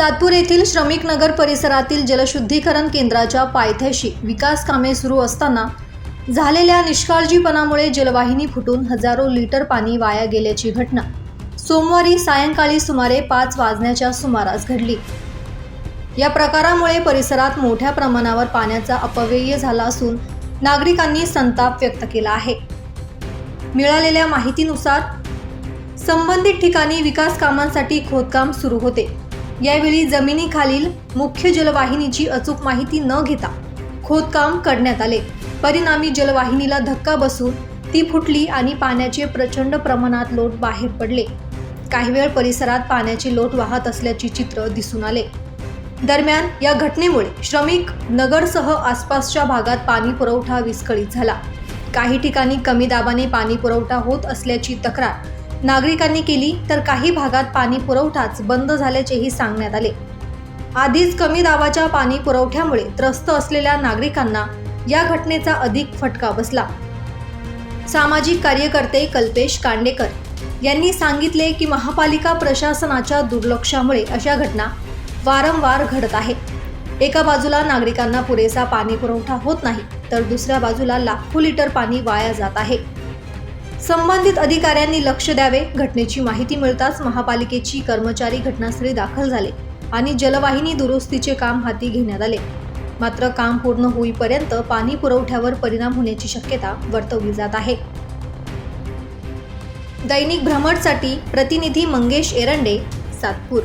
सातपूर येथील श्रमिक नगर परिसरातील जलशुद्धीकरण केंद्राच्या पायथ्याशी विकास कामे सुरू असताना झालेल्या निष्काळजीपणामुळे जलवाहिनी फुटून हजारो लिटर पाणी वाया गेल्याची घटना सोमवारी सायंकाळी सुमारे 5 वाजण्याच्या सुमारास घडली। या प्रकारामुळे परिसरात मोठ्या प्रमाणावर पाण्याचा अपव्यय झाला असून नागरिकांनी संताप व्यक्त केला आहे। मिळालेल्या माहितीनुसार संबंधित ठिकाणी विकास कामांसाठी खोदकाम सुरू होते। यावेळी जमिनीखालील मुख्य जलवाहिनीची अचूक माहिती न घेता खोदकाम करण्यात आले। परिणामी जलवाहिनीला धक्का बसून ती फुटली आणि पाण्याचे प्रचंड प्रमाणात लोट बाहेर पडले। काही वेळ परिसरात पाण्याचे लोट वाहत असल्याचे चित्र दिसून आले। दरम्यान या घटनेमुळे श्रमिक नगरसह आसपासच्या भागात पाणी पुरवठा विस्कळीत झाला। काही ठिकाणी कमी दाबाने पाणी पुरवठा होत असल्याची तक्रार नागरिकांनी केली, तर काही भागात पाणी पुरवठाच बंद झाल्याचेही सांगण्यात आले। आधीच कमी दाबाच्या पाणी पुरवठ्यामुळे त्रस्त असलेल्या नागरिकांना या घटनेचा अधिक फटका बसला। सामाजिक कार्यकर्ते कल्पेश कांडेकर यांनी सांगितले की महापालिका प्रशासनाच्या दुर्लक्षामुळे अशा घटना वारंवार घडत आहेत। एका बाजूला नागरिकांना पुरेसा पाणी पुरवठा होत नाही, तर दुसऱ्या बाजूला लाखो लिटर पाणी वाया जात आहे। संबंधित अधिकाऱ्यांनी लक्ष द्यावे। घटनेची माहिती मिळताच महापालिकेची कर्मचारी घटनास्थळी दाखल झाले आणि जलवाहिनी दुरुस्तीचे काम हाती घेण्यात आले। मात्र काम पूर्ण होईपर्यंत पाणी पुरवठ्यावर परिणाम होण्याची शक्यता वर्तवली जात आहे। दैनिक भ्रमरसाठी प्रतिनिधी मंगेश एरंडे, सातपूर।